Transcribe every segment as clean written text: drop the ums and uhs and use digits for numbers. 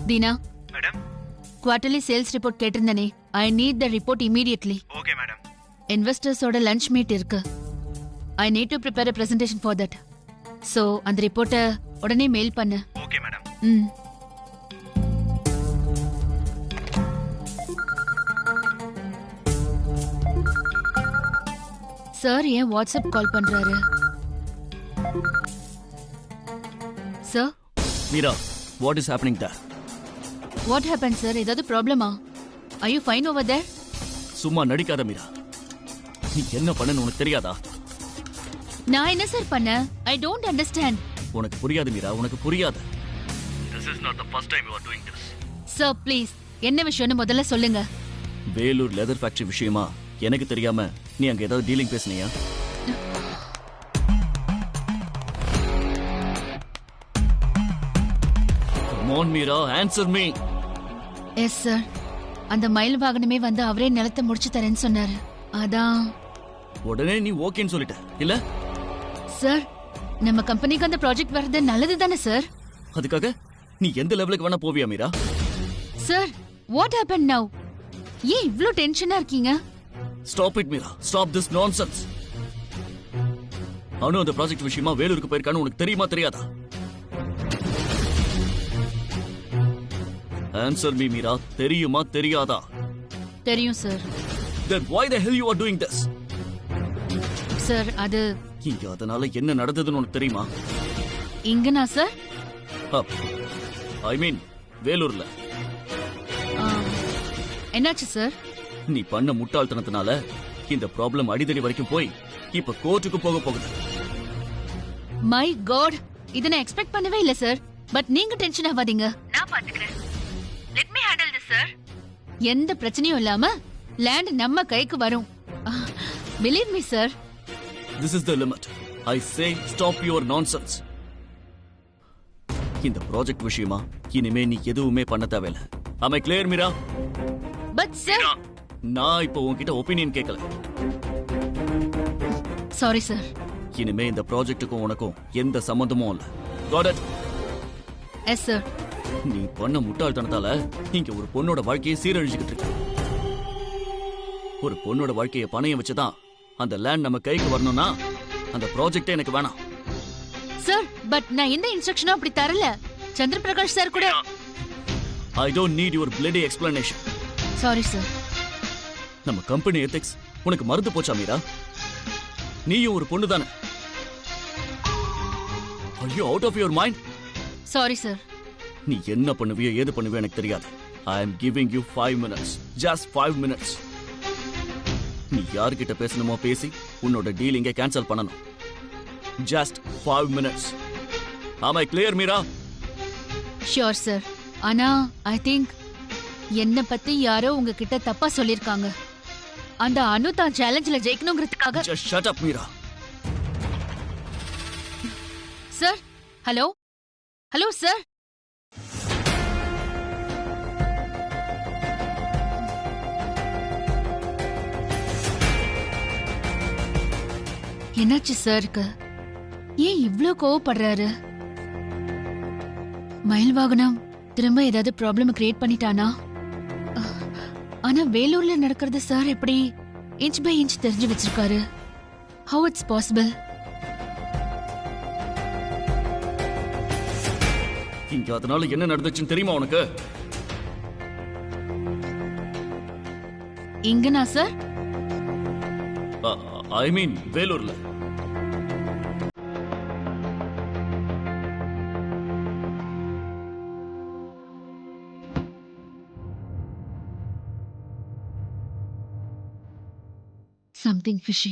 Dheena, madam. Quarterly sales report கேட்டிருந்தனே. I need the report immediately. Okay madam. இன்வெஸ்டர்ஸோட lunch meet இருக்கு. ஐ நீட் டு ப்ரிப்பேர் a presentation for that. So அந்த ரிப்போர்ட்டை உடனே மெயில் பண்ணு. Okay madam. ம். சார் ஏன் வாட்ஸ்அப் கால் பண்றாரு? Sir, Meera, what is happening there? What happen sir? ஏதாவது ப்ராப்ளமா? Are you fine over there? சும்மா நடிக்காத மீரா. நீ என்ன பண்ணன்னு உனக்கு தெரியாதா? நான் என்ன சார் பண்ண? I don't understand. உனக்கு புரியாது மீரா, உனக்கு புரியாது. This is not the first time you are doing this. Sir please, என்ன விஷயம்னு முதல்ல சொல்லுங்க. வேலூர் லெதர் ஃபேக்டரி விஷயமா எனக்கு தெரியாம நீ அங்க ஏதாவது டீலிங் பேசுனியா? Come on Meera, answer me. Yes sir. அந்த மயில் வாகனமே வந்து அவரே நிலத்தை முடிச்சு தரேன்னு சொன்னாரு. அதான். உடனே நீ ஓகேன்னு சொல்லிட்ட இல்ல? சார், நம்ம கம்பெனிக்கு அந்த ப்ராஜெக்ட் வர்றது நல்லது தானே சார்? அதுக்காக நீ எந்த லெவலுக்கு வேணா போவியா Meera? Sir, what happen now? ஏன் இவ்ளோ டென்ஷனா இருக்கீங்க? Stop it Meera, stop this nonsense. அனு அந்த ப்ராஜெக்ட் விஷயமா வேலூருக்கு போயிருக்கான்னு உனக்கு தெரியுமா தெரியாதா? Answer me மீரா, தெரியுமா தெரியாதா? தெரியும் sir. Then why the hell you are doing this? Sir, அது இங்க அதனால என்ன நடந்ததுன்னு உனக்கு தெரியுமா? இங்கனா சார்? ஐ மீன் வேலூர்ல. என்னாச்சு சார்? நீ பண்ண முட்டாள்தனத்தினால இந்த ப்ராப்ளம் அடிதடி வரைக்கும் போய் இப்ப கோர்ட்டுக்கு போக போகுது. மை காட், இத நான் எக்ஸ்பெக்ட் பண்ணவே இல்ல சார். பட் நீங்க டென்ஷன் ஆகாதீங்க, நான் பாத்துக்கிறேன். Let me handle this sir. எந்த பிரச்சனையும் இல்லாம லேண்ட் நம்ம கைக்கு வரும். Believe me sir. This is the limit. I say stop your nonsense. இந்த ப்ராஜெக்ட் விஷயமா இனிமே நீ எதுவுமே பண்ண தேவையில்ல. Am I clear Meera? But sir, நான் இப்போ உன்கிட்ட ஒபினியன் கேட்கல. Sorry sir. இனிமே இந்த ப்ராஜெக்ட்டுக்கும் உனக்கும் எந்த சம்பந்தமும் இல்ல. Got it? Yes sir. நீ பண்ண முட்டாள்தனத்தால இங்க ஒரு பொண்ணோட வாழ்க்கையை சீரழிச்சுக்கிட்டு இருக்க. ஒரு பொண்ணோட வாழ்க்கையை பணையம் வச்சுதான் அந்த லேண்ட் நம்ம கைக்கு வரணும்னா அந்த ப்ராஜெக்டே எனக்கு வேணாம். சார், பட் நான் எந்த இன்ஸ்ட்ரக்ஷனும் அப்படி தரல. சந்திரபிரகாஷ் சார் கூட. I don't need your bloody explanation. Sorry sir. நம்ம கம்பெனி எத்திக்ஸ் உனக்கு மறந்து போச்சா மீரா? நீயும் ஒரு பொண்ணு தானே? Are you out of your mind? Sorry sir. நீ என்ன பண்ணுவியோ ஏது பண்ணுவியோ எனக்கு தெரியாது. I am giving you 5 minutes. Just 5 minutes. நீ யார்கிட்ட பேசணுமோ பேசி உன்னோட டீலிங்கை கேன்சல் பண்ணணும். Just 5 minutes. Am I clear Meera? Sure sir. ஆனா ஐ திங்க் என்ன பத்தி யாரோ உங்ககிட்ட தப்பா சொல்லிருக்காங்க. அந்த அனு தான் சேலஞ்சில ஜெயிக்கணுங்கிறதுக்காக. Just shut up Meera. Sir, hello hello sir. என்னாச்சு சாருக்கு? ஏன் இவ்ளோ கோவப்படுறாரு? மயில் வாகனம் திரும்ப ஏதாவது ப்ராப்ளம் கிரியேட் பண்ணிட்டானா? ஆனா வேலூர்ல நடக்கிறது சார் எப்படி இன்ச் பை இன்ச் தெரிஞ்சு வச்சிருக்காரு? How it's possible? இங்க அதனால என்ன நடந்துச்சுன்னு தெரியுமா உனக்கு? இங்கனா சார்? ஐ மீன் வேலூர்ல. Something fishy.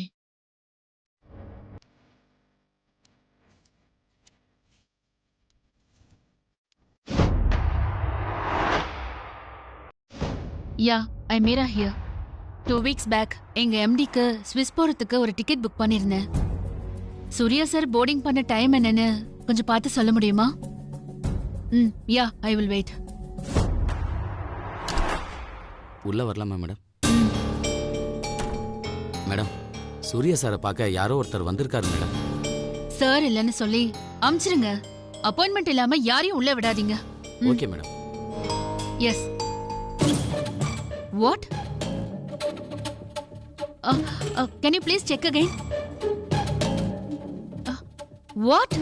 Yeah, I'm Meera here. 2 weeks back, எங்க எம்டிக்கு ஸ்விஸ் போறதுக்கு ஒரு டிக்கெட் புக் பண்ணிருந்தேன். சூர்யா சார் போர்டிங் பண்ண டைம் என்னன்னு கொஞ்சம் பார்த்து சொல்ல முடியுமா? Yeah, I will wait. உள்ள வரலாமா மேடம்? மேடம், சூர்யா சாரை பார்க்க யாரோ ஒருத்தர் வந்திருக்காரு மேடம். சார் இல்லன்னு சொல்லி அமிச்சிருங்க. அப்பாயின்மெண்ட் இல்லாம யாரையும் உள்ள விடாதீங்க. Okay madam. Yes. What? Can you please check again? What?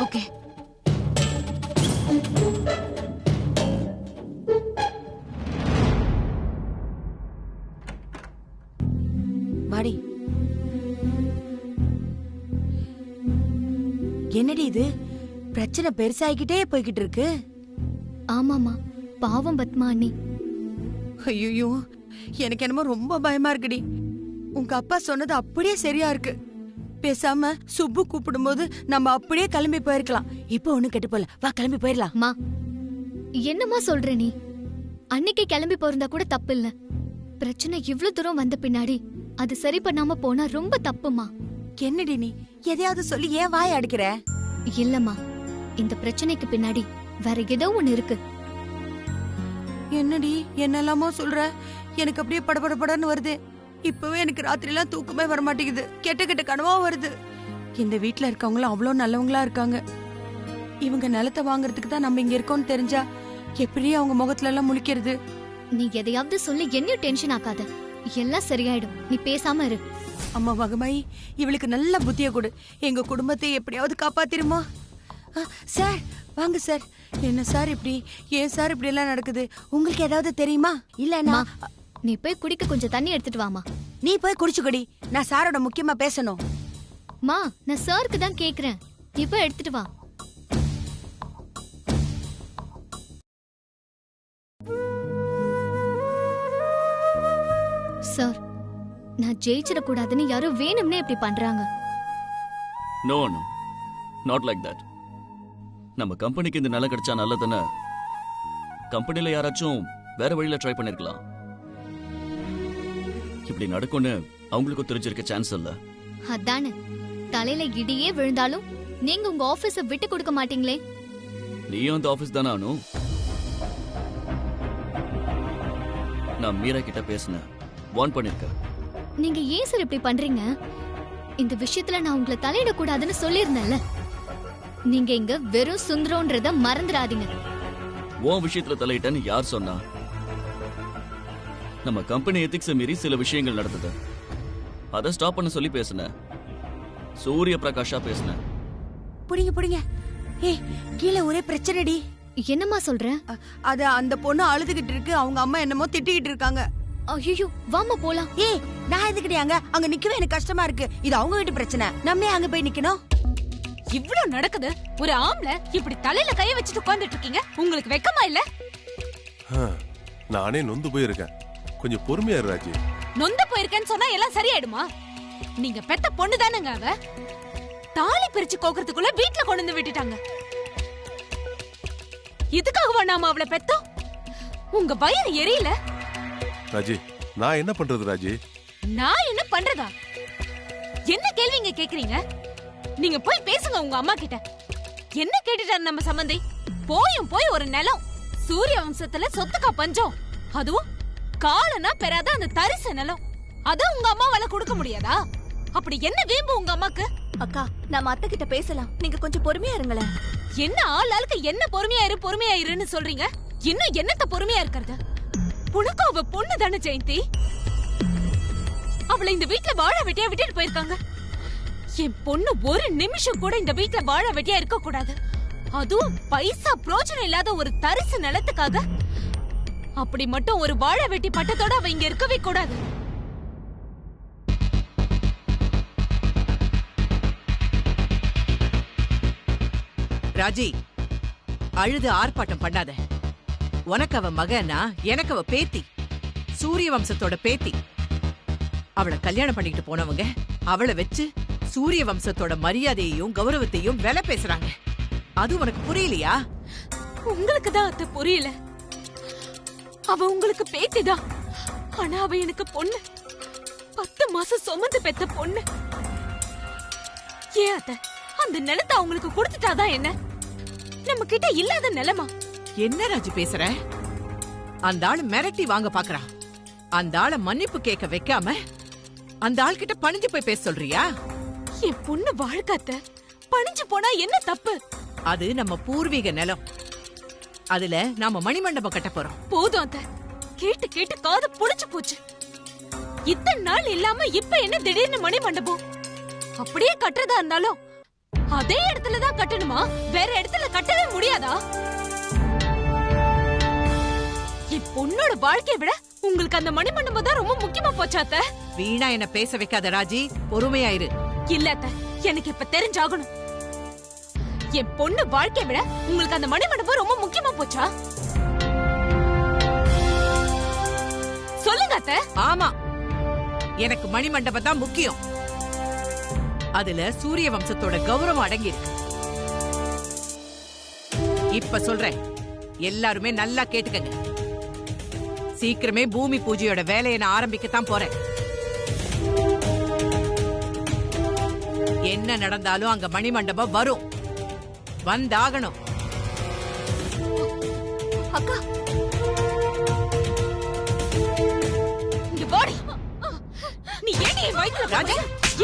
Okay. வாடி. என்னடி இது? பிரச்சனை பெருசாகிக்கிட்டே போய்கிட்டு இருக்கு. ஆமாமா, பாவம் பத்மா அண்ணி. ஐயோ, எனக்கு என்னமோ ரொம்ப பயமா இருக்குடி. உங்க அப்பா சொன்னது அப்படியே சரியா இருக்கு. பேசாம சுப்பு கூப்பிடும்போது நம்ம அப்படியே கிளம்பி போயிருக்கலாம். இப்போ ஒண்ணு கெட்டு போல, வா கிளம்பி போயிடலாம். மா, என்னம்மா சொல்ற நீ? அன்னைக்கு கிளம்பி போயிருந்தா கூட தப்பு இல்ல. பிரச்சனை இவ்ளோ தூரம் வந்த பின்னாடி அது சரி பண்ணாம போனா ரொம்ப தப்புமா. என்னடி நீ எதையாவது சொல்லி ஏன் வாய அடிக்கிற? இல்லம்மா, இந்த பிரச்சனைக்கு பின்னாடி வேற ஏதோ ஒண்ணு இருக்கு. என்னடி என்னெல்லாமோ சொல்ற? எனக்கு அப்படியே படபடன்னு வருது. இப்பவே எனக்கு ராத்திரி எல்லாம் தூக்கமே வர மாட்டேங்குது. கெட்ட கெட்ட கனவா வருது. இந்த வீட்டுல இருக்கவங்களும் அவ்வளவு நல்லவங்களா இருக்காங்க. இவங்க நிலத்தை வாங்குறதுக்கு தான் நம்ம இங்க இருக்கோம்னு தெரிஞ்சா எப்படி அவங்க முகத்துல எல்லாம் முழிக்கிறது? நீ எதையாவது சொல்லி என்ன டென்ஷன் ஆக்காத. எல்லாம் சரியாயிடும், நீ பேசாம இரு. அம்மா மகமாயி, இவளுக்கு நல்ல புத்திய கொடு. எங்க குடும்பத்தை எப்படியாவது காப்பாத்திருமா? சார் வாங்க சார். என்ன சார் இப்படி? ஏன் சார் இப்படி எல்லாம் நடக்குது? உங்களுக்கு ஏதாவது தெரியுமா? இல்லன்னா நீ போய் குடிக்க கொஞ்சம் தண்ணி எடுத்துட்டு வாமா. நீ போய் குடிச்சுக்கடி. நான் சாரோட முக்கியமா பேசணும். மா, நான் சாருக்கு தான் கேக்குறேன். நீ போய் எடுத்துட்டு வா. சார், நான் ஜெயிச்சிடக்கூடாதுன்னு யாரும் வேணும்னே இப்படி பண்றாங்க. No no, not like that. நம்ம கம்பெனிக்கு இந்த நிலம் கிடைச்சா நல்லதுன்னு கம்பெனில யாராச்சும் வேற வழியில ட்ரை பண்ணிருக்கலாம். இப்படி நடக்கும்னு அவங்களுக்கும் தெரிஞ்சிருக்க சான்ஸ் இல்ல. அதானே, தலையில இடியே விழுந்தாலும் நீங்க உங்க ஆபீஸ விட்டு கொடுக்க மாட்டீங்களே. நீயும் அந்த ஆபீஸ் தானே அனு? நான் மீரா கிட்ட பேசினேன், வார்ன் பண்ணிருக்கேன். நீங்க ஏன் சார் இப்படி பண்றீங்க? இந்த விஷயத்துல நான் உங்களை தலையிடக்கூடாதுன்னு சொல்லியிருந்தேன்ல. நீங்க இங்க வெறும் சுந்தரம்ன்றத மறந்துடாதீங்க. உன் விஷயத்துல தலையிட்டேன்னு யார் சொன்னா? நம்ம கம்பெனி எத்திக்ஸை மீறி சில விஷயங்கள் நடந்தது. அதை ஸ்டாப் பண்ண சொல்லி பேசினேன். சூரிய பிரகாஷா பேசினேன். புடிங்க புடிங்க. ஏய், கீழே ஒரே பிரச்சனைடி. என்னம்மா சொல்ற? அது அந்த பொண்ணு அழுதுகிட்டு இருக்கு. அவங்க அம்மா என்னமோ திட்டிக்கிட்டு இருக்காங்க. ஐயோ, வாமா போலாம். ஏய், நான் எதுக்கிட்டே அங்க நிக்கவே எனக்கு கஷ்டமா இருக்கு. இது அவங்க வீட்டு பிரச்சனை. நம்ம அங்க போய் நிக்கணும். இவ்வளவு நடக்குது. ஒரு ஆம்பளை இப்படி தலையில கைய வச்சுட்டு உட்கார்ந்துட்டு இருக்கீங்க. உங்களுக்கு வெக்கமா இல்ல? நானே நொந்து போயிருக்கேன். கொஞ்சம் பொறுமையா இரு ராஜி. நொந்து போயிருக்கேன்னு சொன்னா எல்லாம் சரியாயிடுமா? நீங்க பெத்த பொண்ணு தானங்க அவ. தாலி பிரிச்சு கோக்குறதுக்குள்ள வீட்டுல கொண்டு வந்து விட்டுட்டாங்க. இதுக்காகவா நாம அவளை பெத்தோம்? உங்க வயிறு எரியல? ராஜி, நான் என்ன பண்றது ராஜி? நான் என்ன பண்றதா? என்ன கேள்விங்க கேக்குறீங்க? நீங்க போய் பேசுங்க உங்க அம்மா கிட்ட. என்ன கேட்டுட்டாரு நம்ம சம்பந்தி? போய் ஒரு நிலம், சூரிய வம்சத்துல சொத்துக்கா பஞ்சம், அதுவும் காலனா பெறாத அந்த தரிசு நிலம், அத உங்க அம்மாவால கொடுக்க முடியாதா? அப்படி என்ன வீம்பு உங்க அம்மாக்கு? அக்கா, நாம அத்தை கிட்ட பேசலாம். நீங்க கொஞ்சம் பொறுமையா இருங்களேன். என்ன ஆளுக்கு என்ன பொறுமையா இருன்னு சொல்றீங்க? இன்னும் என்னத்த பொறுமையா இருக்கிறது? உனக்கு அவ பொண்ணு தானே ஜெயந்தி. அவளை இந்த வீட்டுல வாழ வெட்டியா விட்டுட்டு போயிருக்காங்க. என் பொண்ணு ஒரு நிமிஷம் கூட இந்த வீட்டுல வாழ வெட்டியா இருக்க கூடாது. அதுவும் பைசா பிரோஜனம் இல்லாத ஒரு தரிசு நிலத்துக்காக. அப்படி மட்டும் ஒரு வாழ வெட்டி பட்டத்தோட அவ இங்க இருக்கவே கூடாது. ராஜி, அழுது ஆர்ப்பாட்டம் பண்ணாத. உனக்கு அவ மகனா, எனக்கு அவ பேத்தி, சூரிய வம்சத்தோட பேத்தி. அவளை கல்யாணம் பண்ணிக்கிட்டு போனவங்க அவளை வச்சு சூரிய வம்சத்தோட மரியாதையையும் கௌரவத்தையும் விலை பேசுறாங்க. அது உனக்கு புரியலையா? உங்களுக்கு தான் அத்த புரியல. அவ உங்களுக்கு பேத்திதான். ஆனா அவ எனக்கு பொண்ணு. 10 மாசம் சுமந்து பெத்த பொண்ணு. ஏன் அத்த அந்த நிலத்தை அவங்களுக்கு கொடுத்துட்டாதான் என்ன? நம்ம கிட்ட இல்லாத நிலமா? என்ன ராஜி பேசுற? அந்த ஆளு மிரட்டி வாங்க பாக்குறா. அந்த ஆளை மன்னிப்பு கேட்க வைக்காம அந்த ஆள் கிட்ட பணிஞ்சு போய் பேச சொல்றியா? என் பொண்ணு வாழ்க்காத்த பணிஞ்சு போனா என்ன தப்பு? அது நம்ம பூர்வீக நிலம். அதுல நாம மணிமண்டபம் கட்ட போறோம். போதும் அத்தை, கேட்டு கேட்டு காது புடிச்சு போச்சு. இத்தனை நாள் இல்லாம இப்ப என்ன திடீர்னு மணி மண்டபம்? அப்படியே கட்டுறதா இருந்தாலும் அதே இடத்துலதான் கட்டணுமா? வேற இடத்துல கட்டவே முடியாதா? என் பொண்ணோட வாழ்க்கையை விட உங்களுக்கு அந்த மணி மண்டபம் தான் ரொம்ப முக்கியமா போச்சாத்த. வீணா என்ன பேச வைக்காத ராஜி, பொறுமையாயிரு. இல்ல அத்த, எனக்கு இப்ப தெரிஞ்சாகணும். என் பொண்ணு வாழ்க்கையை விட உங்களுக்கு அந்த மணி மண்டபம் ரொம்ப முக்கியமா போச்சா? சொல்லுங்க அத்த. ஆமா, எனக்கு மணிமண்டபம் தான் முக்கியம். அதுல சூரிய வம்சத்தோட கௌரவம் அடங்கி இருக்கு. இப்ப சொல்றேன், எல்லாருமே நல்லா கேட்டுக்கங்க. சீக்கிரமே பூமி பூஜையோட வேலையை நான் ஆரம்பிக்கத்தான் போறேன். என்ன நடந்தாலும் அங்க மணிமண்டபம் வரும், வந்தாகணும். அக்கா, இங்க போடி. நீ ஏன் என் வயித்துல ராஜி,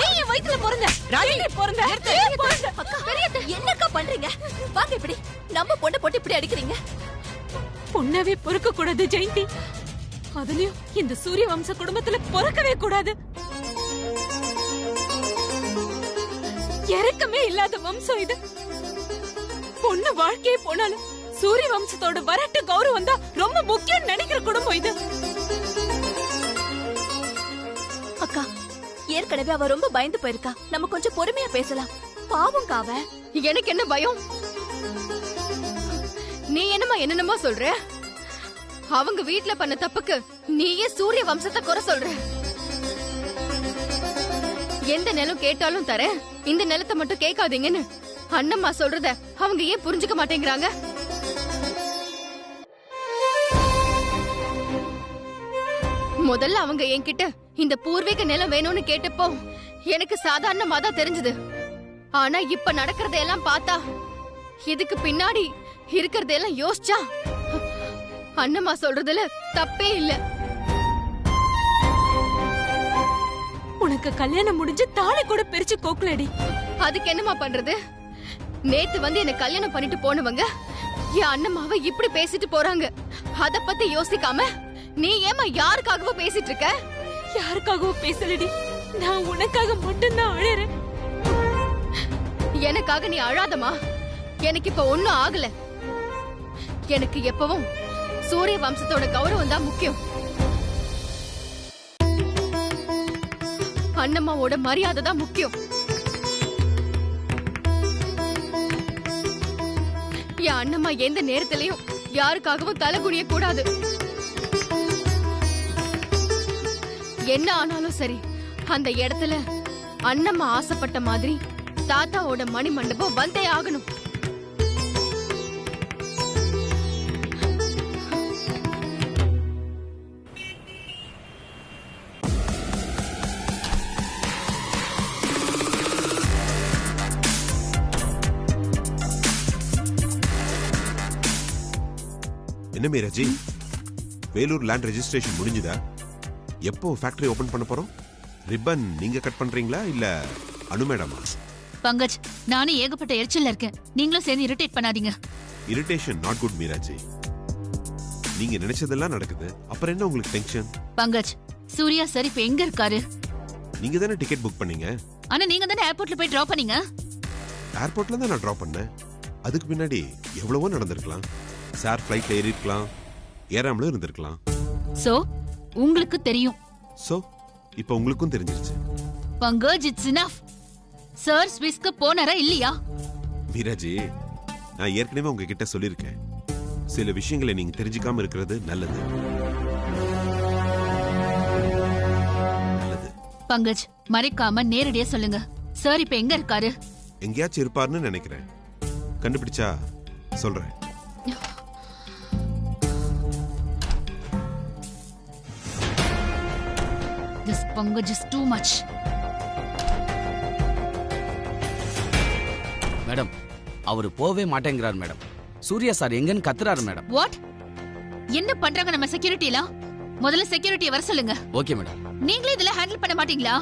ஏன் என் வயித்துல பிறந்த? ராஜி, ஏன் பிறந்த? அக்கா, என்னக்கா பண்றீங்க? வாங்க இப்படி. நம்ம பொண்ணை போட்டு இப்படி அடிக்கிறீங்க. பொண்ணவே பொறுக்க கூடாது ஜெயந்தி. அதுலயும் இந்த சூரிய வம்ச குடும்பத்துல பொறுக்கவே கூடாது. இறக்கமே இல்லாத வம்சம் இது. பொண்ணு வாழ்க்கையே போனாலும் சூரிய வம்சத்தோட வரட்டு கௌரவம் தான் ரொம்ப முக்கியம் நினைக்கிற குடும்பம் இது. அக்கா, ஏற்கனவே அவ ரொம்ப பயந்து போயிருக்கா. நம்ம கொஞ்சம் பொறுமையா பேசலாம். பாவம் காவ. எனக்கு என்ன பயம்? நீ என்னமா சொல்ற? அவங்க வீட்ல பண்ண தப்புக்கு நீயே சூரிய வம்சத்தை குறை சொல்ற. எந்த நிலம் கேட்டாலும் தர, இந்த நிலத்தை மட்டும் கேட்காதீங்கன்னு அண்ணம்மா சொல்றத அவங்க ஏன் புரிஞ்சுக்க மாட்டேங்கிறாங்க? முதல்ல அவங்க என்கிட்ட இந்த பூர்வீக நிலம் வேணும்னு கேட்டப்போ எனக்கு சாதாரணமா தான் தெரிஞ்சது. ஆனா இப்ப நடக்கிறதையெல்லாம் பார்த்தா, இதுக்கு பின்னாடி இருக்கிறதெல்லாம் யோசிச்சா அண்ணம்மா சொல்றதுல தப்பே இல்ல. உனக்கு கல்யாணம் முடிஞ்சு தாலி கூட பிரிச்சு கோக்கலடி. அதுக்கு என்னமா பண்றது? நேத்து வந்து என்ன கல்யாணம் பண்ணிட்டு போனவங்க என் அண்ணம்மாவை இப்படி பேசிட்டு போறாங்க. அத பத்தி யோசிக்காம நீ ஏமா யாருக்காகவோ பேசிட்டு இருக்க? யாருக்காகவோ பேசலடி, நான் உனக்காக மட்டும்தான் அழறேன். எனக்காக நீ அழாதமா. எனக்கு இப்ப ஒண்ணும் ஆகல. எனக்கு எப்பவும் சூரிய வம்சத்தோட கௌரவம் தான் முக்கியம். அண்ணம்மாவோட மரியாதை தான் முக்கியம். என் அண்ணம்மா எந்த நேரத்திலையும் யாருக்காகவும் தலை குனிய கூடாது. என்ன ஆனாலும் சரி, அந்த இடத்துல அண்ணம்மா ஆசைப்பட்ட மாதிரி தாத்தாவோட மணி மண்டபம் வந்தே ஆகணும். என்ன மீராஜி, வேலூர் லேண்ட் ரெஜிஸ்ட்ரேஷன் முடிஞ்சுதா? எப்போ ஃபேக்டரி ஓபன் பண்ண போறோம்? ரிப்பன் நீங்க கட் பண்றீங்களா இல்ல அனு மேடமா? பங்கஜ், நானும் ஏகப்பட்ட எரிச்சல்ல இருக்கேன். நீங்களும் சேர்ந்து இரிட்டேட் பண்ணாதீங்க. இரிட்டேஷன் நாட் குட் மீராஜி. நீங்க நினைச்சதெல்லாம் நடக்குது, அப்புறம் என்ன உங்களுக்கு டென்ஷன்? பங்கஜ், சூர்யா சார் இப்ப எங்க இருக்காரு? நீங்க தானே டிக்கெட் புக் பண்ணீங்க. ஆனா நீங்க தானே ஏர்போர்ட்ல போய் டிராப் பண்ணீங்க. ஏர்போர்ட்ல தான் நான் டிராப் பண்ணேன். அதுக்கு பின்னாடி எவ்வளவோ நடந்திருக்கலாம். சார் ஃப்ளைட்ல ஏறி இருக்கலாம், ஏறாமலும் இருந்திருக்கலாம். சோ உங்களுக்கு தெரியும். சோ இப்போ உங்களுக்கும் தெரிஞ்சிருச்சு. Pankaj, it's enough. சார் ஸ்விஸ்க்கு போனாரா இல்லையா? மீராஜி, நான் ஏற்கனவே உங்ககிட்ட சொல்லியிருக்கேன், சில விஷயங்களை நீங்க தெரிஞ்சுக்காம இருக்கிறது நல்லது. நல்லது. பங்கஜ், மறைக்காம நேரடியா சொல்லுங்க. சார் இப்ப எங்க இருக்காரு? எங்கேயாச்சும் இருப்பாருன்னு நினைக்கிறேன். கண்டுபிடிச்சா சொல்றேன். This Pankaj is too much. Madam, அவரு போவே மாட்டேங்கிறார் மேடம். சூர்யா சார் எங்கன்னு கத்துறாரு மேடம். What? என்ன பண்றாங்க நம்ம செக்யூரிட்டிலாம்? முதல்ல செக்யூரிட்டியை வர சொல்லுங்க. Okay madam. நீங்களே இதெல்லாம் ஹேண்டில் பண்ண மாட்டீங்களா?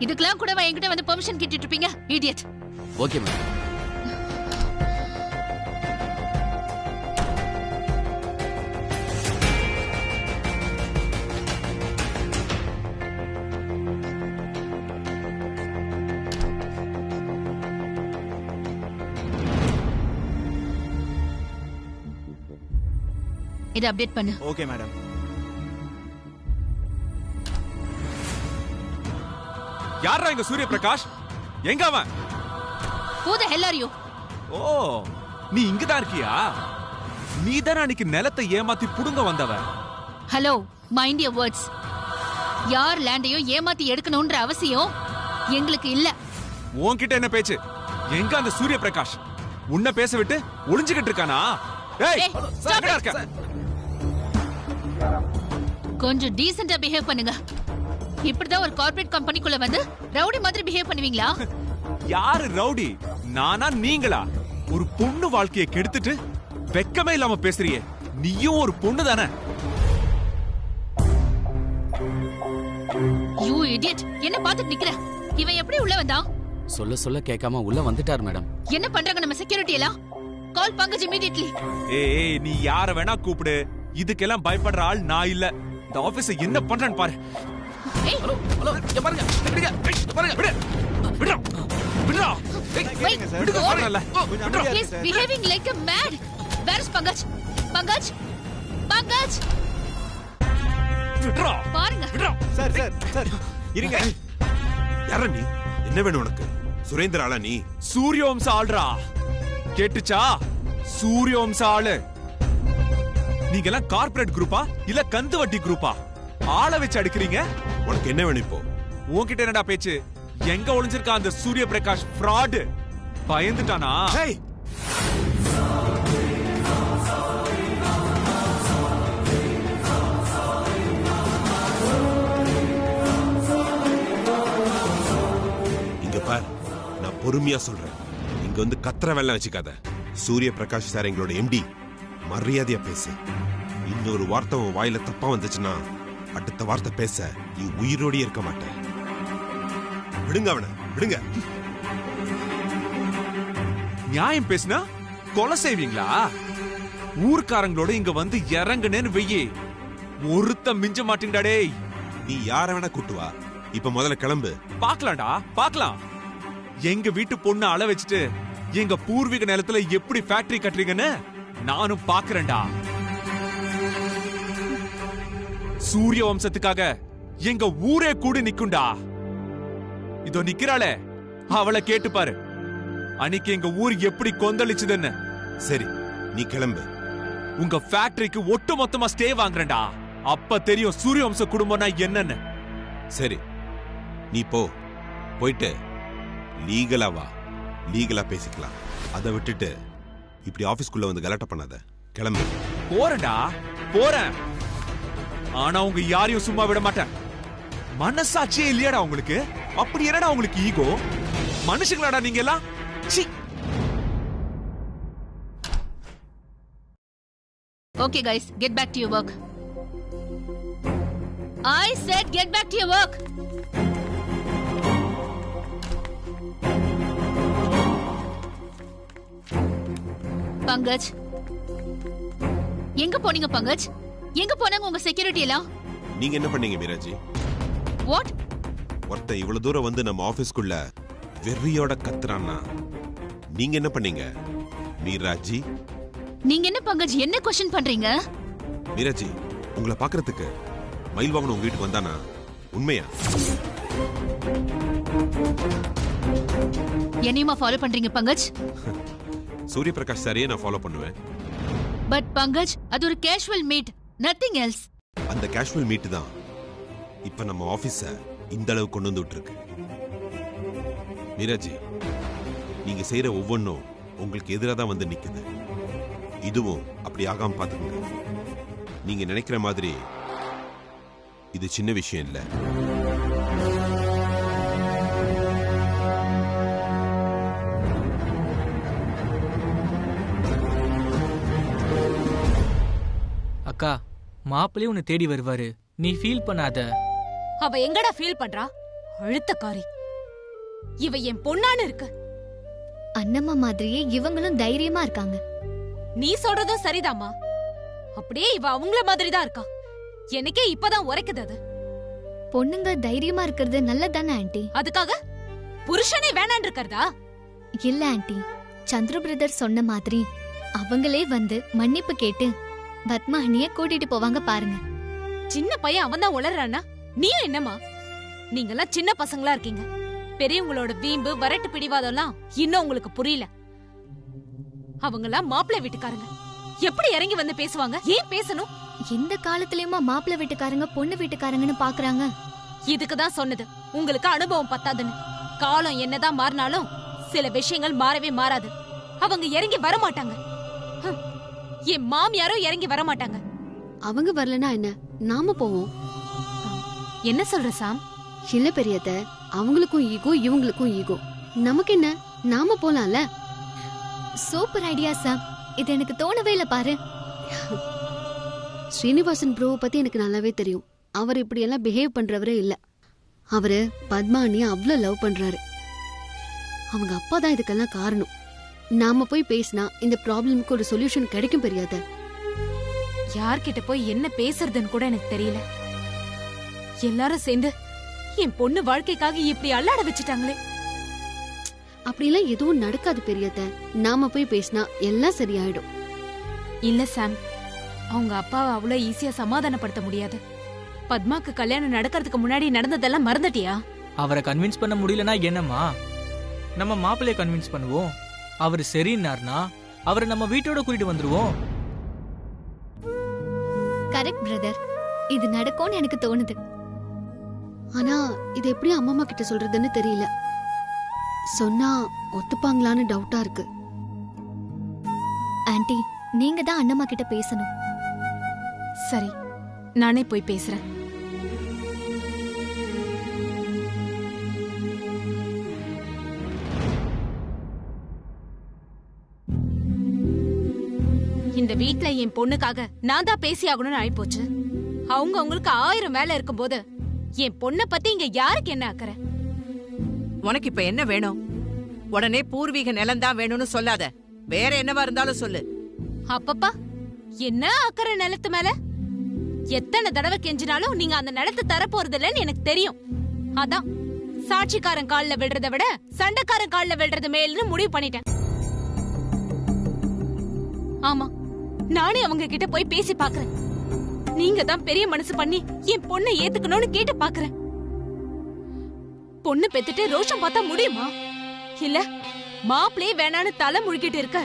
இதுக்கெல்லாம் கூட என்கிட்ட வந்து பெர்மிஷன் கேட்டுட்டு இருப்பீங்க, இடியட். Okay madam. இத அப்டேட் பண்ணு. Okay madam. யாரா இங்க சூரிய பிரகாஷ்? எங்க அவன்? Who the hell are you? ஓ, நீ இங்க தான் இருக்கியா? நீ தான அன்னைக்கு நிலத்தை ஏமாத்தி புடுங்க வந்தவ. Hello, mind your words. யார் லேண்டையும் ஏமாத்தி எடுக்கணும்ன்ற அவசியம் எங்களுக்கு இல்ல. உன்கிட்ட என்ன பேச்சு? எங்க அந்த சூரிய பிரகாஷ்? உன்னை பேச விட்டு ஒளிஞ்சுகிட்டு இருக்கானா? ஏய், எங்கடா இருக்க? கொஞ்சம் டீசென்ட்டா பிஹேவ் பண்ணுங்க. இப்படிதான் ஒரு கார்ப்பரேட் கம்பெனிக்குள்ள வந்து ரவுடி மாதிரி பிஹேவ் பண்ணுவீங்களா? யாரு ரவுடி? நானா நீங்களா? ஒரு பொண்ணு வாழ்க்கையை கெடுத்துட்டு வெக்கமே இல்லாம பேசுறியே. நீயும் ஒரு பொண்ணு தானே? You idiot. என்ன பார்த்துட்டு நிக்கிற? இவன் எப்படி உள்ள வந்தான்? சொல்ல சொல்ல கேட்காம உள்ள வந்துட்டார் மேடம். என்ன பண்றாங்க நம்ம செக்யூரிட்டி எல்லாம்? கால் பங்கஜ் இமிடியட்லி. ஏய், நீ யார வேணா கூப்பிடு. இதுக்கெல்லாம் பயப்படுற ஆள் நான் இல்ல. இந்த ஆபீஸ் என்ன பண்றேன்னு பாரு. ஏய், ஹலோ ஹலோ, இங்க பாருங்க. விடுங்க. பாருங்க. விடு. விடுடா. விடுடா. wait, விடுங்க பாருங்கல. he is behaving like a mad. Where is Pankaj? Pankaj? Pankaj? விடுடா. பாருங்க. விடுடா. சார் சார் சார் இருங்க. யாரா நீ? என்ன வேணும் உனக்கு? சுரேந்திர ஆளா நீ? சூரியவம்ச ஆள்ரா. கேட்டுச்சா? சூரியவம்ச ஆளு. நீங்க எல்லாம் கார்ப்பரேட் குரூப்பா இல்ல கந்து வட்டி குரூப்பா? ஆளை வச்சு அடிக்கிறீங்க. உனக்கு என்ன வேணும் இப்போ? உன்கிட்ட என்னடா பேச்சு? எங்க ஒளிஞ்சிருக்கா அந்த சூரிய பிரகாஷ் ஃப்ராட்? பயந்துட்டானா? ஏய், இங்க பார், நான் பொறுமையா சொல்றேன். இங்க வந்து கத்திர வேலை வச்சுக்காத. சூரிய பிரகாஷ் சார் எங்களோட எம்டி. மரியாதையா பேசு. இன்னொரு வார்த்தை உன் வாயில தப்பா வந்துச்சுன்னா அடுத்த வார்த்தை பேச நீ உயிரோடயே இருக்க மாட்டேன். விடுங்க அவனை, விடுங்க. நியாயம் பேசினா கொலை செய்வீங்களா? ஊர்க்காரங்களோட இங்க வந்து இறங்குனேன்னு வெய்யே, ஒருத்த மிஞ்ச மாட்டீங்கடா டேய். நீ யார வேணா கூட்டுவா. இப்ப முதல்ல கிளம்பு. பாக்கலாம்டா, பாக்கலாம். எங்க வீட்டு பொண்ணு அள வச்சுட்டு எங்க பூர்வீக நிலத்துல எப்படி ஃபேக்டரி கட்டுறீங்கன்னு நானும் பாக்குறேன்டா. சூரிய வம்சத்துக்காக எங்க ஊரே கூடி நிக்குண்டா. இதோ நிக்கிறாளே, அவளை கேட்டு பாரு. அன்னைக்கு எங்க ஊர் எப்படி கொந்தளிச்சுதுன்னு. சரி, நீ கிளம்பு. உங்க ஃபேக்டரிக்கு ஒட்டு மொத்தமா ஸ்டே வாங்குறேன்டா. அப்ப தெரியும் சூரிய வம்ச குடும்பம்னா என்னன்னு. சரி, நீ போ. போயிட்டு லீகலா வா. லீகலா பேசிக்கலாம். அதை விட்டுட்டு இப்படி ஆபீஸ்க்குள்ள வந்து கலாட்டா பண்ணாத. கிளம்பு. போறேன்டா, போறேன். ஆனா உங்க யாரையும் சும்மா விட மாட்டேன். மனசாட்சியே இல்லையாடா உங்களுக்கு? அப்படி என்னடா உங்களுக்கு ஈகோ? மனுஷங்களாடா நீங்க எல்லாம்? சீ. Okay guys, get back to your work. I said get back to your work. Pankaj, எங்க போனீங்க பங்கஜ்? எங்க போனாங்க உங்க செக்யூரிட்டி எல்லாம்? நீங்க என்ன பண்ணீங்க மீராஜி? What? ஒருத்தன் இவ்வளவு தூரம் வந்து நம்ம ஆபீஸ்க்குள்ள வெறியோட கத்துறான்னா நீங்க என்ன பண்ணீங்க மீராஜி? நீங்க என்ன பங்கஜ் என்ன क्वेश्चन பண்றீங்க? மீராஜி, உங்களை பாக்குறதுக்கு மயில் வாகனம் உங்க வீட்டுக்கு வந்தானா? உண்மையா? என்னையுமா ஃபாலோ பண்றீங்க பங்கஜ்? சூரிய பிரகாஷ் சாரியே நான் ஃபாலோ பண்ணுவேன். பட் பங்கஜ், அது ஒரு கேஷுவல் மீட், நத்திங் எல்ஸ். அந்த கேஷுவல் மீட் தான் இப்ப நம்ம ஆபீஸ இந்த அளவு கொண்டு வந்து விட்டுருக்கு. மீராஜி, நீங்க செய்யற ஒவ்வொன்றும் உங்களுக்கு எதிராக தான் வந்து நிக்குது. இதுவும் அப்படி ஆகாம பாத்துக்கோங்க. நீங்க நினைக்கிற மாதிரி இது சின்ன விஷயம் இல்ல. அக்கா, மாப்பிள்ளையும் உன்னை தேடி வருவாரு, நீ ஃபீல் பண்ணாத. அவ எங்கடா ஃபீல் பண்றா? அழுத்தக்காரி. இவ என் பொண்ணான்னு இருக்கு. அண்ணம்மா மாதிரியே இவங்களும் தைரியமா இருக்காங்க. நீ சொல்றதும் சரிதாம்மா. அப்படியே இவ அவங்கள மாதிரி தான் இருக்கா. எனக்கே இப்பதான் உரைக்குது அது. பொண்ணுங்க தைரியமா இருக்கிறது நல்லதானே ஆண்டி? அதுக்காக புருஷனே வேணான் இருக்கறதா? இல்ல ஆண்டி, சந்திர பிரதர் சொன்ன மாதிரி அவங்களே வந்து மன்னிப்பு கேட்டு பத்மானிய கூட்டிட்டு போவாங்க பாருங்க. சின்ன பையன் அவன் தான் உளறானா? நீயும் என்னமா? நீங்கெல்லாம் சின்ன பசங்களா இருக்கீங்க. பெரியவங்களோட வீம்பு வரட்டு பிடிவாதம்லாம் இன்னும் உங்களுக்கு புரியல. அவங்கெல்லாம் மாப்பிள்ளை வீட்டுக்காரங்க, எப்படி இறங்கி வந்து பேசுவாங்க? ஏன் பேசணும்? எந்த காலத்துலயுமா மாப்பிள்ளை வீட்டுக்காரங்க பொண்ணு வீட்டுக்காரங்கன்னு பாக்குறாங்க? இதுக்குதான் சொன்னது, உங்களுக்கு அனுபவம் பத்தாதுன்னு. காலம் என்னதான் மாறினாலும் சில விஷயங்கள் மாறவே மாறாது. அவங்க இறங்கி வரமாட்டாங்க. என் மாமியாரும் இறங்கி வரமாட்டாங்க. அவங்க வரலனா என்ன, நாம போவோம். என்ன சொல்ற சாம்? இல்ல பெரியத்த, அவங்களுக்கும் ஈகோ இவங்களுக்கும் ஈகோ. நமக்கு என்ன, நாம போலாம்ல. சூப்பர் ஐடியா சாம். இது எனக்கு தோணவே இல்ல பாரு. ஸ்ரீனிவாசன் ப்ரோவை பத்தி எனக்கு நல்லாவே தெரியும். அவர் இப்படி எல்லாம் பிஹேவ் பண்றவரே இல்ல. அவரு பத்மானிய அவ்வளவு லவ் பண்றாரு. அவங்க அப்பா தான் இதுக்கெல்லாம் காரணம். நாம போய் பேசினா இந்த ப்ராப்ளம்க்கு ஒரு சொல்யூஷன் கிடைக்கும் பெரியாத. யார்கிட்ட போய் என்ன பேசுறதுன்னு கூட எனக்கு தெரியல. எல்லாரும் சேர்ந்து என் பொண்ணு வாழ்க்கைக்காக இப்படி அல்லாட வச்சுட்டாங்களே. அப்படிலாம் எதுவும் நடக்காது பெரியத்த. நாம போய் பேசினா எல்லாம் சரியாயிடும். இல்ல சாம், அவங்க அப்பாவை அவ்வளவு ஈஸியா சமாதானப்படுத்த முடியாது. பத்மாக்கு கல்யாணம் நடக்கிறதுக்கு முன்னாடி நடந்ததெல்லாம் மறந்துட்டியா? அவரை கன்வின்ஸ் பண்ண முடியலனா என்னம்மா, நம்ம மாப்பிள்ளைய கன்வின்ஸ் பண்ணுவோம். அவரு சரின்னார்னா அவரை நம்ம வீட்டோட கூட்டிட்டு வந்துருவோம். கரெக்ட் பிரதர், இது நடக்கும்னு எனக்கு தோணுது. ஆனா இது எப்படி அம்மா கிட்ட சொல்றதுன்னு தெரியல. சொன்னா ஒத்துப்பாங்களான்னு டவுட்டா இருக்கு. ஆன்ட்டி, நீங்க தான் அண்ணம்மா கிட்ட பேசணும். சரி, நானே போய் பேசுறேன். இந்த வீட்ல என் பொண்ணுக்காக நான் தான் பேசி ஆகணும்னு ஆயிப்போச்சு. அவங்க அவங்களுக்கு 1000 வேலை இருக்கும்போது என் பொண்ணை பத்தி இங்க யாருக்கு என்ன அக்கறை? உனக்கு இப்ப என்ன வேணும்? உடனே பூர்வீக நிலம் தான் வேணும்னு சொல்லாத. வேற என்னவா இருந்தாலும் சொல்லு. அப்பப்பா, என்ன அக்கறை நிலத்து மேல? எத்தனை தடவை கெஞ்சினாலும் நீங்க அந்த நிலத்தை தரப்போறது இல்லைன்னு எனக்கு தெரியும். அதான் சாட்சிக்காரன் கால்ல விடுறத விட சண்டைக்காரன் கால்ல விடுறது மேல்னு முடிவு பண்ணிட்டேன். ஆமா, நானே அவங்க கிட்ட போய் பேசி பாக்குறேன். நீங்க தான் பெரிய மனசு பண்ணி என் பொண்ணை ஏத்துக்கணும்னு கேட்டு பாக்குறேன். பொண்ணு பெத்துட்டு ரோஷம் பார்த்தா முடியுமா? இல்ல மாப்பிளே வேணான்னு தலை முழுக்கிட்டு இருக்க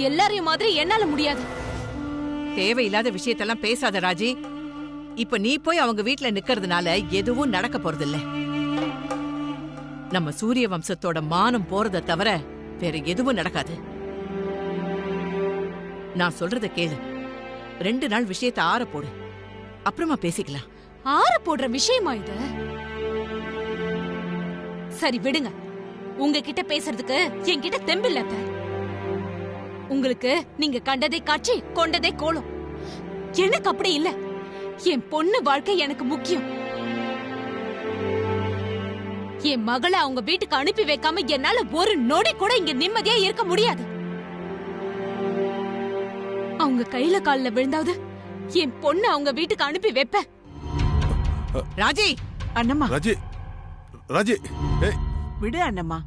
எல்லாரையும் மாதிரி என்னால முடியாது. தேவையில்லாத விஷயத்தெல்லாம் பேசாத ராஜி. இப்ப நீ போய் அவங்க வீட்டுல நிக்கிறதுனால எதுவும் நடக்க போறதில்ல. நம்ம சூரிய வம்சத்தோட மானம் போறத தவிர வேற எதுவும் நடக்காது. நான் சொல்றத கேளு. 2 நாள் விஷயத்தை ஆற போடு, அப்புறமா பேசிக்கலாம். ஆற போடுற விஷயமா இது? சரி விடுங்க, உங்ககிட்ட பேசுறதுக்கு என்கிட்ட தெம்பில்ல. உங்களுக்கு நீங்க கண்டதை காட்சி கொண்டதை கோலம். எனக்கு அப்படி இல்ல. என் பொண்ணு வாழ்க்கை எனக்கு முக்கியம். என் மகளை அவங்க வீட்டுக்கு அனுப்பி வைக்காம என்னால ஒரு நொடி கூட இங்க நிம்மதியா இருக்க முடியாது. அவங்க கையில கால்ல விழுந்தாவது என் பொண்ணு அவங்க வீட்டுக்கு அனுப்பி வைப்ப. ராஜி, அண்ணம்மா ராஜி, ராஜி, விடு அண்ணம்மா,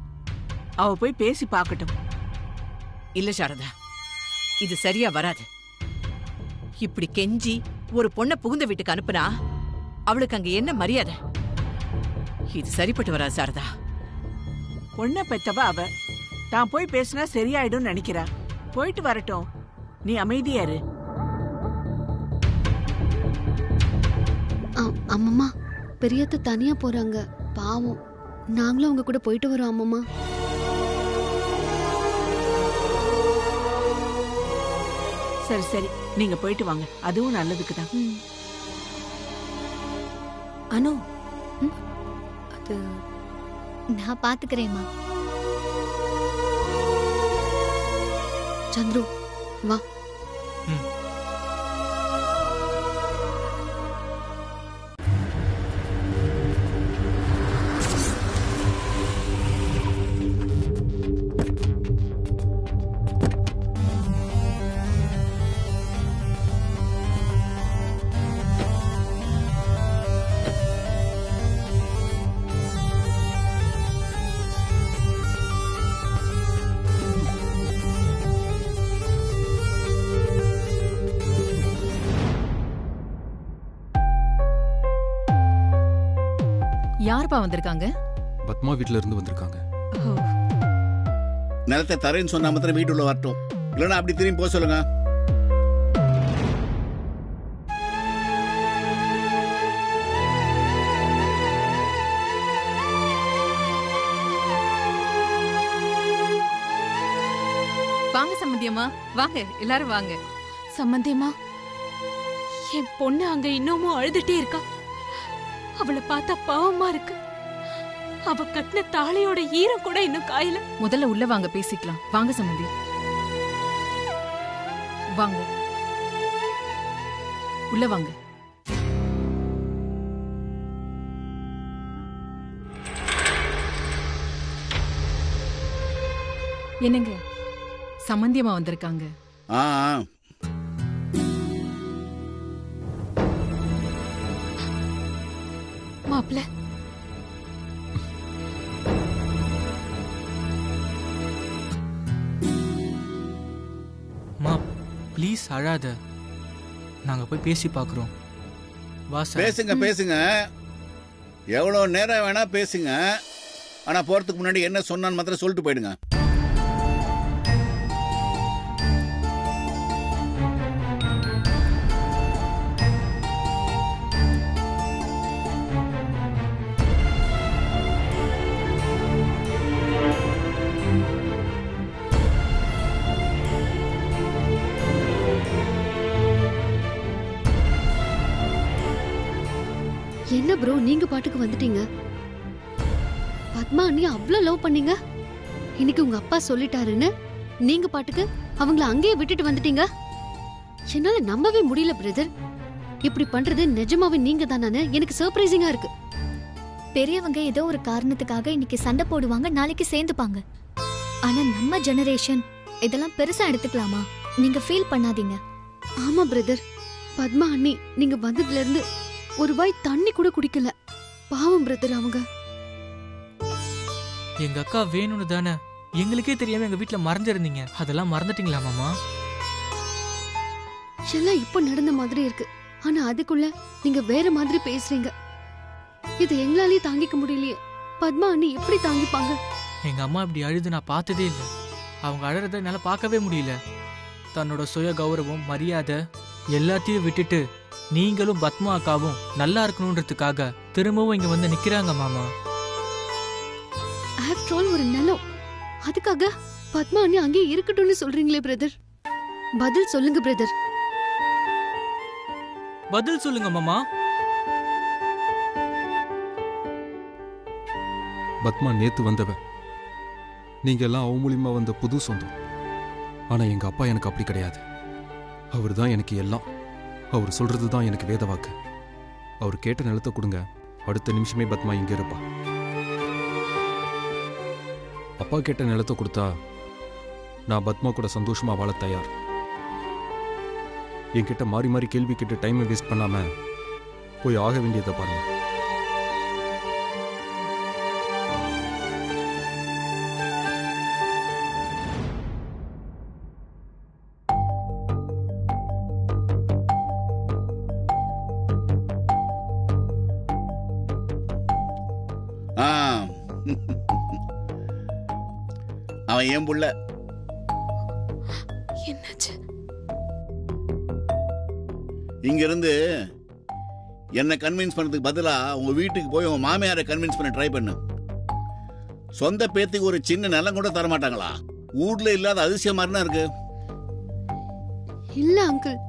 அவ போய் பேசி பாக்கட்டும். இல்ல சாரதா, இது சரியா வராது. இப்படி கெஞ்சி ஒரு பொண்ண புகுந்த வீட்டுக்கு அனுப்புனா அவளுக்கு அங்க என்ன மரியாதை? இது சரிப்பட்டு வராது சாரதா. பொண்ண பெத்தவ அவ, தான் போய் பேசினா சரியாயிடும் நினைக்கிறா. போயிட்டு வரட்டும், நீ அமைதியா இரு. அம்மம்மா, பெரியத்த தனியா போறாங்க, பாவம். நாங்களும் அவங்க கூட போயிட்டு வரோம் அம்மம்மா. சரி சரி, நீங்க போயிட்டு வாங்க, அதுவும் நல்லதுக்குதான். அனு, அது நான் பாத்துக்கிறேம்மா. சந்துரு வா. யாருப்பா வந்திருக்காங்க? பத்மா வீட்ல இருந்து வந்திருக்காங்க. நிலத்தை தரேன்னு சொன்னா மாத்திரம் வீட்டுள்ள வரட்டும், இல்லைன்னா அப்படி திரும்பி போக சொல்லுங்க. வாங்க சம்மந்தியம்மா, வாங்க எல்லாரும் வாங்க. சம்மந்தியம்மா, என் பொண்ணு அங்க இன்னமும் அழுதுட்டே இருக்கா. அவளை பார்த்தா பாவமா இருக்கு. அவ கட்டின தாலியோட ஈரம் கூட இன்னும் காயல. முதல்ல உள்ள வாங்க, பேசிக்கலாம். வாங்க சம்மந்தி, வாங்க உள்ள வாங்க. என்னங்க, சம்மந்தியம்மா வந்திருக்காங்க. மாப்ள, மா ப்ளீஸ் அழாத, நாங்க போய் பேசி பார்க்குறோம். வா சார். பேசுங்க பேசுங்க, எவ்வளவு நேரம் வேணா பேசுங்க. ஆனா போறதுக்கு முன்னாடி என்ன சொன்னான்னு மாத்திரம் சொல்லிட்டு போயிடுங்க. என்ன ப்ரோ, நீங்க பாட்டுக்கு வந்துட்டீங்க. பத்மா நீ அவ்வளவு லவ் பண்ணீங்க, இன்னைக்கு உங்க அப்பா சொல்லிட்டாருன்னு நீங்க பாட்டுக்கு அவங்கள அங்கேயே விட்டுட்டு வந்துட்டீங்க. என்னால நம்பவே முடியல பிரதர். இப்படி பண்றது நிஜமாவே நீங்க தானே? எனக்கு சர்ப்ரைசிங்கா இருக்கு. பெரியவங்க ஏதோ ஒரு காரணத்துக்காக இன்னைக்கு சண்டை போடுவாங்க, நாளைக்கு சேர்ந்துப்பாங்க. ஆனா நம்ம ஜெனரேஷன் இதெல்லாம் பெருசா எடுத்துக்கலாமா? நீங்க ஃபீல் பண்ணாதீங்க. ஆமா பிரதர், பத்மா அண்ணி நீங்க வந்ததுல இருந்து ஒரு வாய் தண்ணி கூட குடிக்கல. பாவம் பிரதர் அவங்க. எங்க அக்கா வேணும்னு தானே எங்களுக்கே தெரியாம எங்க வீட்டுல மறைஞ்சிருந்தீங்க. அதெல்லாம் மறந்துட்டீங்களா மாமா? எல்லாம் இப்ப நடந்த மாதிரி இருக்கு, ஆனா அதுக்குள்ள நீங்க வேற மாதிரி பேசுறீங்க. இது எங்களாலேயே தாங்கிக்க முடியலையே. பத்மா அண்ணி எப்படி தாங்கிப்பாங்க? எங்க அம்மா இப்படி அழுது நான் பார்த்ததே இல்லை. அவங்க அழறத என்னால பார்க்கவே முடியல. தன்னோட சுய கௌரவம், மரியாதை எல்லாத்தையும் விட்டுட்டு நீங்களும் பத்மா அக்காவும் நல்லா இருக்கணும்ன்றதுக்காக திரும்பவும் இங்க வந்து நிக்கிறாங்க மாமா. ஆஃப்டர் ஆல் ஒரு நிலம், அதுக்காக பத்மா அண்ணி அங்கே இருக்கட்டும்னு சொல்றீங்களே பிரதர். பதில் சொல்லுங்க பிரதர். பதில் சொல்லுங்க மாமா. பத்மா நேத்து வந்தவ, நீங்க எல்லாம் அவ மூலியமா வந்த புது சொந்தம். ஆனா எங்க அப்பா எனக்கு அப்படி கிடையாது. அவர் தான் எனக்கு எல்லாம். அவர் சொல்றது தான் எனக்கு வேத வாக்கு. அவர் கேட்ட நிலத்தை கொடுங்க, அடுத்த நிமிஷமே பத்மா இங்க இருப்பா. அப்பா கேட்ட நிலத்தை கொடுத்தா நான் பத்மா கூட சந்தோஷமா வாழ தயார். என்கிட்ட மாறி மாறி கேள்வி கேட்டு டைமை வேஸ்ட் பண்ணாம போய் ஆக வேண்டியதை பாருங்க. அவன் ஏன் புள்ள? என்னாச்சு? இங்க இருந்து என்ன கன்வின்ஸ் பண்ணதுக்கு பதிலா உங்க வீட்டுக்கு போய் உங்க மாமியாரை கன்வின்ஸ் பண்ண ட்ரை பண்ணு. சொந்த பேத்துக்கு ஒரு சின்ன நிலம் கூட தர மாட்டாங்களா? ஊர்ல இல்லாத அதிசயம் மாதிரினா இருக்கு. இல்ல அங்கிள்,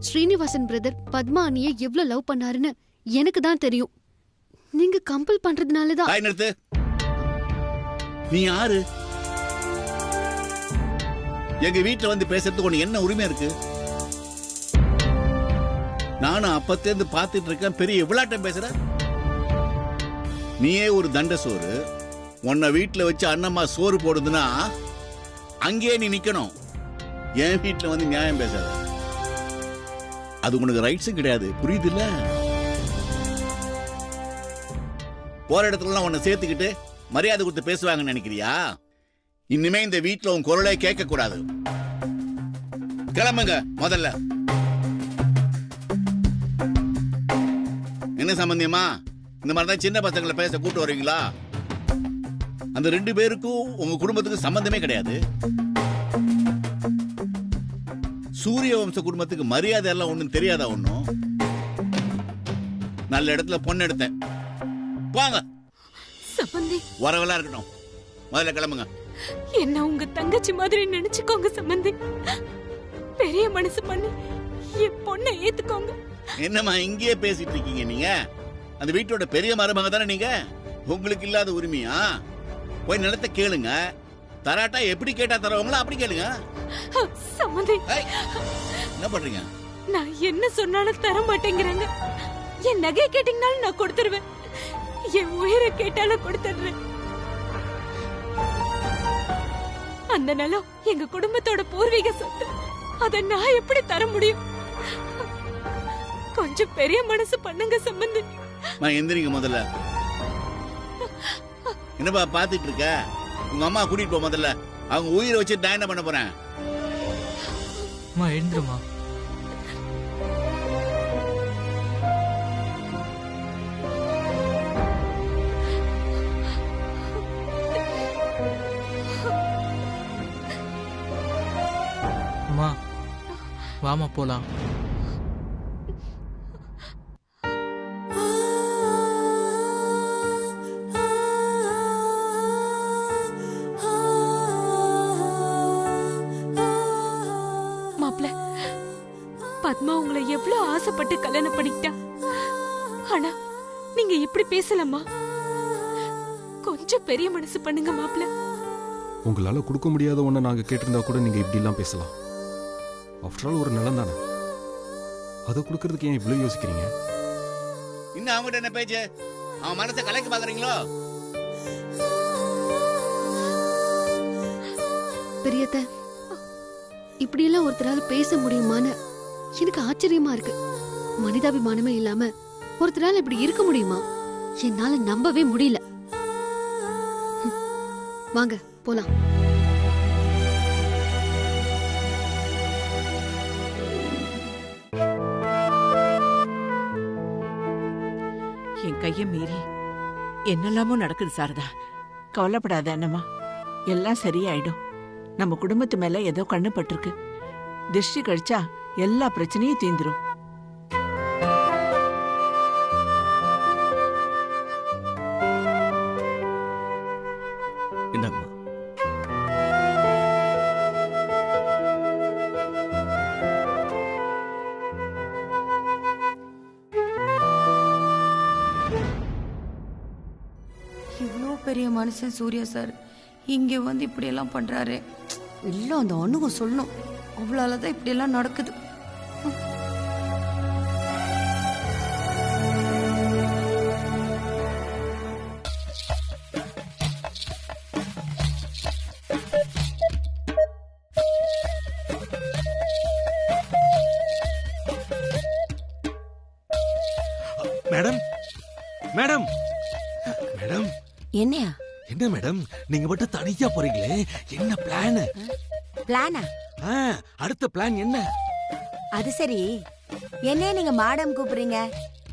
ஸ்ரீனிவாசன் பிரதர் பத்மா அண்ணியை எவ்வளவு லவ் பண்ணாருன்னு எனக்கு தான் தெரியும். நீங்க கம்பல் பண்றதுனாலதான். நிறுத்து. நீ யாரு? எங்க வீட்டுல வந்து பேசுறதுக்கு உனக்கு என்ன உரிமை இருக்கு? நானும் அப்பத்தேந்து பாத்துட்டு இருக்கேன், பெரிய விளையாட்டம் பேசுற. நீயே ஒரு தண்ட சோறு. உன்னை வீட்டுல வச்சு அண்ணம்மா சோறு போடுதுன்னா அங்கேயே நீ நிக்கணும். என் வீட்டுல வந்து நியாயம் பேசாத. அது உனக்கு ரைட்ஸும் கிடையாது, புரியுது இல்ல? போற இடத்துல உன்னை சேர்த்துக்கிட்டு மரியாதை கொடுத்து பேசுவாங்கன்னு நினைக்கிறியா? இனிமே இந்த வீட்டுல உன் குரலை கேட்க கூடாது. கிளம்புங்க முதல்ல. என்ன சம்பந்தியமா, இந்த மாதிரி தான் சின்ன பசங்களை பேச கூட்டு வருவீங்களா? அந்த 2 பேருக்கும் உங்க குடும்பத்துக்கு சம்பந்தமே கிடையாது. சூரிய வம்ச குடும்பத்துக்கு மரியாதை எல்லாம் ஒண்ணும் தெரியாதா? ஒண்ணும் நல்ல இடத்துல பொண்ணு எடுத்தேன். வாங்க சம்பந்தி. வரவெல்லாம் இருக்கட்டும், முதல்ல கிளம்புங்க. என்ன உங்க தங்கச்சி மாதிரி நினைச்சுக்கோங்க சம்பந்தி. பெரிய மனசு பண்ணி என் பொண்ணை ஏத்துக்கோங்க. என்னம்மா இங்கேயே பேசிட்டு இருக்கீங்க? நீங்க அந்த வீட்டோட பெரிய மருமக தானே நீங்க. உங்களுக்கு இல்லாத உரிமையா? போய் நிலத்தை கேளுங்க. தராட்டா எப்படி கேட்டா தரவங்களா அப்படி கேளுங்க. சம்பந்தி என்ன பண்றீங்க? நான் என்ன சொன்னாலும் தர மாட்டேங்கிறாங்க. என் நகை கேட்டீங்கனாலும் நான் கொடுத்துருவேன். என் உயிரை கேட்டாலும் கொடுத்துடுறேன். அந்த நிலம் எங்க குடும்பத்தோட பூர்வீக சொத்து. அத நான் எப்படி தர முடியும்? கொஞ்சம் பெரிய மனசு பண்ணுங்க சம்பந்தி. எந்திரிங்க முதல்ல. என்னப்பா பாத்துட்டு இருக்க? உங்க அம்மா கூட்டிட்டு போ முதல்ல. அவங்க உயிரை வச்சு நான் என்ன பண்ண போறேன்? எழுந்துருமா. அம்மா வாமா போலாம். மாப்ள, பத்மா உங்களை எவ்வளவு ஆசைப்பட்டு கல்யாணம் பண்ணிக்கிட்டா. ஆனா நீங்க இப்படி பேசலாமா? கொஞ்சம் பெரிய மனசு பண்ணுங்க மாப்ள. உங்களால கொடுக்க முடியாத ஒண்ண நாங்க கேட்டிருந்தா கூட நீங்க இப்படி எல்லாம் பேசலாம். ஆஃப்டர் ஆல் ஒரு நிலம் தானே, அதை கொடுக்கறதுக்கு ஏன் இவ்வளவு யோசிக்கிறீங்க? இன்னும் அவங்ககிட்ட என்ன பேச்சு? அவன் மனசை கலைக்க பாக்குறீங்களோ? பெரியத்த, இப்படி எல்லாம் ஒருத்தரால பேச முடியுமான்னு எனக்கு ஆச்சரியமா இருக்கு. மனிதாபிமானமே இல்லாம ஒருத்தரால இப்படி இருக்க முடியுமா? என்னால நம்பவே முடியல. வாங்க போலாம். என் கைய மீறி என்னெல்லாமோ நடக்குது சாரதா. கவலைப்படாத அண்ணம்மா, எல்லாம் சரியாயிடும். நம்ம குடும்பத்து மேல ஏதோ கண்ணு பட்டிருக்கு. திருஷ்டி கழிச்சா எல்லா பிரச்சனையும் தீந்துரும். இந்தாங்கம்மா. இவ்வளோ பெரிய மனுஷன் சூர்யா சார் இங்க வந்து இப்படி எல்லாம் பண்றாரு. இல்ல அந்த அணுகம் சொல்லணும், அவ்வளவுதான் இப்படி எல்லாம் நடக்குது. Madam madam madam. என்னையா? என்ன மேடம் நீங்க மட்டும் தனியா போறீங்களே, என்ன பிளான்? பிளானா? அடுத்த பிளான் என்ன? அது சரி, என்ன நீங்க மேடம் கூப்பிடுறீங்க?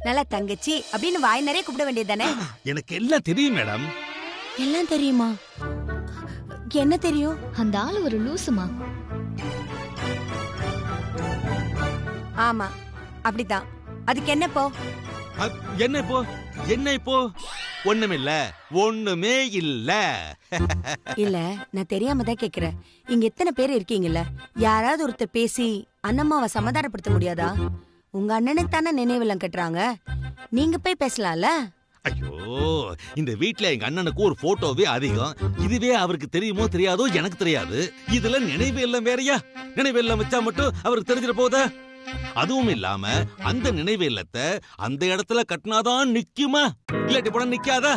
நல்லா தங்கச்சி அப்படின்னு வாய் நிறைய கூப்பிட வேண்டியதானே? எனக்கு எல்லாம் தெரியும் மேடம். எல்லாம் தெரியுமா? என்ன தெரியும்? அந்த ஆளு ஒரு லூசுமா. ஆமா அப்படிதான். அதுக்கு என்ன போ? என்ன இப்போ? என்ன இப்போ? ஒண்ணுமில்ல, ஒண்ணுமே இல்ல. இல்ல, நான் தெரியாம தான் கேக்குறேன். இங்க எத்தனை பேர் இருக்கீங்கல்ல, யாராவது ஒருத்தர் பேசி அண்ணம்மாவை சமாதானப்படுத்த முடியாதா? உங்க அண்ணனுக்கு தானே நினைவுலாம் கட்டுறாங்க, நீங்க போய் பேசலாம்ல. ஐயோ, இந்த வீட்ல எங்க அண்ணனுக்கு ஒரு போட்டோவே அதிகம். இதுவே அவருக்கு தெரியுமோ தெரியாதோ எனக்கு தெரியாது. இதுல நினைவு எல்லாம் வேறையா? நினைவு எல்லாம் வச்சா மட்டும் அவருக்கு தெரிஞ்சிட போதா? அதுவும் இல்லாம அந்த நினைவு இல்லத்தை அந்த இடத்துல கட்டினாதான் நிக்குமா, இல்லாட்டி போனா நிக்காதா?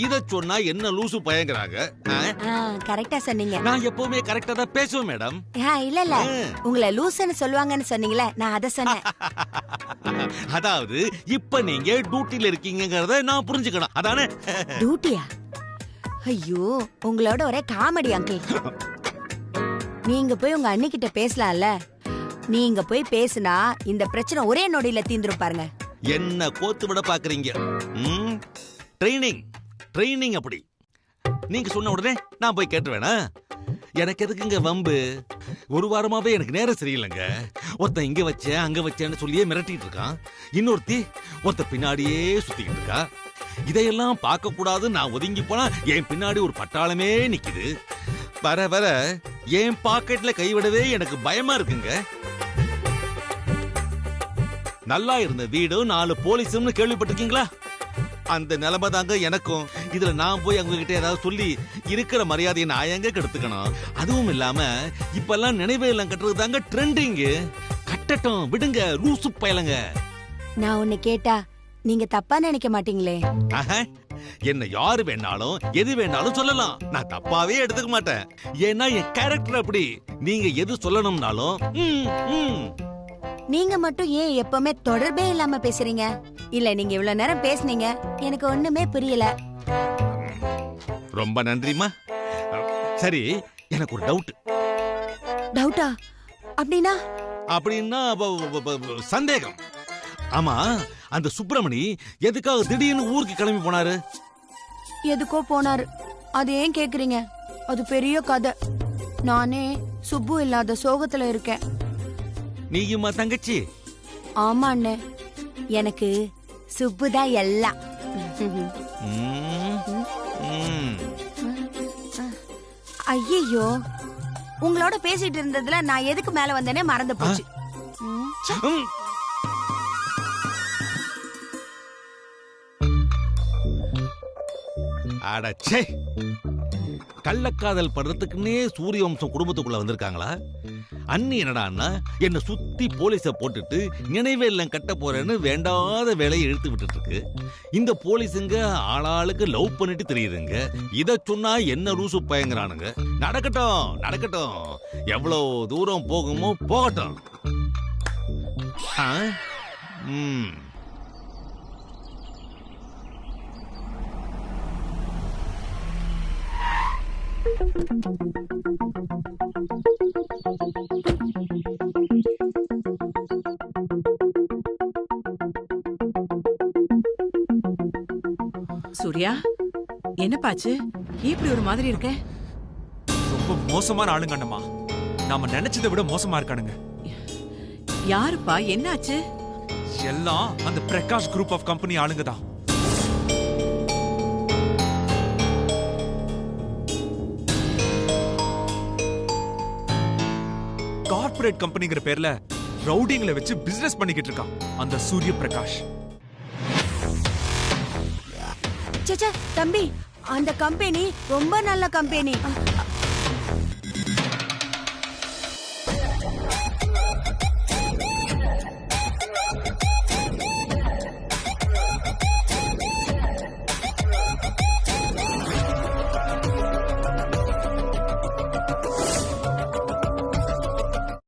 இத சொன்னா என்ன லூசு பயங்கராங்க. கரெக்டா சொன்னீங்க. நான் எப்பவுமே கரெக்டா தான் பேசுவேன் மேடம். இல்ல இல்ல, உங்களை லூசுன்னு சொல்லுவாங்கன்னு சொன்னீங்களே, நான் அத சொன்னேன். அதாவது இப்ப நீங்க டியூட்டில இருக்கீங்கங்கறத நான் புரிஞ்சுக்கணும், அதானே? டியூட்டியா? ஐயோ, உங்களோட ஒரே காமெடி அங்கிள். நீங்க போய் உங்க அண்ணி கிட்ட பேசலாம்ல. நீங்க போய் பேசினா இந்த பிரச்சனை ஒரே நொடியில தீந்துரும் பாருங்க. என்ன கோத்து விட பாக்குறீங்க. ட்ரைனிங் அப்படி. நீங்க சொன்ன உடனே நான் போய் கேட்டுவேனா? எனக்கு எதுக்குங்க வம்பு? ஒரு வாரமாவே எனக்கு நேரம் சரியில்லைங்க. ஒருத்தன் இங்க வச்சேன் அங்க வச்சேன்னு சொல்லியே மிரட்டிட்டு இருக்கான். இன்னொருத்தி ஒருத்த பின்னாடியே சுத்திக்கிட்டு இருக்கா. இதையெல்லாம் பார்க்க கூடாது. நான் ஒதுங்கி போனா என் பின்னாடி ஒரு பட்டாளமே நிக்குது. வர வர என் பாக்கெட்ல கைவிடவே எனக்கு பயமா இருக்குங்க. நல்லா இருந்த வீடு 4 போலீஸ்னு கேள்விப்பட்டிருக்கீங்களா? அந்த நிலைமை தாங்க எனக்கும். இதுல நான் போய் அவங்க கிட்ட ஏதாவது சொல்லி இருக்கிற மரியாதையை நான் எங்க கெடுத்துக்கணும்? அதுவும் இல்லாம இப்பெல்லாம் நினைவே இல்லம் கட்டுறது தாங்க ட்ரெண்டிங். கட்டட்டும் விடுங்க, லூசு பயலங்க. நான் உன்னை கேட்டா நீங்க தப்பா நினைக்க மாட்டீங்களே? என்ன யாரு வேணாலும் எது வேணாலும் சொல்லலாம். நான் தப்பாவே எடுத்துக்க மாட்டேன். ஏன்னா என் கேரக்டர் அப்படி. நீங்க எது சொல்லணும்னாலும் நீங்க மட்டும் ஏன் எப்பவுமே தொடர்பே இல்லாம பேசுறீங்க? இல்ல நீங்க இவ்வளவு நேரம் பேசுனீங்க, எனக்கு ஒண்ணுமே புரியல. ரொம்ப நன்றிமா. சரி, எனக்கு ஒரு டவுட். டவுட்டா? அப்படின்னா சந்தேகம். ஆமா, அந்த சுப்பிரமணி எதுக்காக திடீர்னு ஊருக்கு கிளம்பி போனாரு? எதுக்கோ போனாரு. அது ஏன் கேக்குறீங்க? அது பெரிய கதை. நானே சுப்பு இல்லாத சோகத்துல இருக்கேன். நீயுமா தங்கச்சி? ஆமா அண்ணே, எனக்கு சுப்பு தான் எல்லாம். ஐயோ, உங்களோட பேசிட்டு இருந்ததுல நான் எதுக்கு மேல வந்தேனே மறந்து போச்சு. அடச்சே, கள்ளக்காதல் படுறதுக்குன்னே சூரிய வம்சம் குடும்பத்துக்குள்ள வந்திருக்காங்களா? அண்ணி என்னடான்னா என்ன சுத்தி போலீஸ போட்டுட்டு நினைவே இல்லம் கட்ட போறேன்னு வேண்டாத வேலையை இழுத்து விட்டுட்டு இருக்கு. இந்த போலீஸுங்க ஆளாளுக்கு லவ் பண்ணிட்டு தெரியுதுங்க. இத சொன்னா என்ன ரூசு பயங்கரானுங்க. நடக்கட்டும், எவ்வளவு தூரம் போகுமோ போகட்டும். சூர்யா, என்னப்பாச்சு? இப்படி ஒரு மாதிரி இருக்க? ரொம்ப மோசமான ஆளுங்க அண்ணம்மா. நாம நினைச்சதை விட மோசமா இருக்கானுங்க. யாருப்பா? என்னாச்சு? எல்லாம் அந்த பிரகாஷ் குரூப் ஆஃப் கம்பெனி ஆளுங்க தான். கார்ப்பரேட் கம்பெனிங்கிற பேர்ல ரவுடிங்களை வச்சு பிசினஸ் பண்ணிக்கிட்டு இருக்கான் அந்த சூரிய பிரகாஷ். தம்பி, அந்த கம்பெனி ரொம்ப நல்ல கம்பெனி.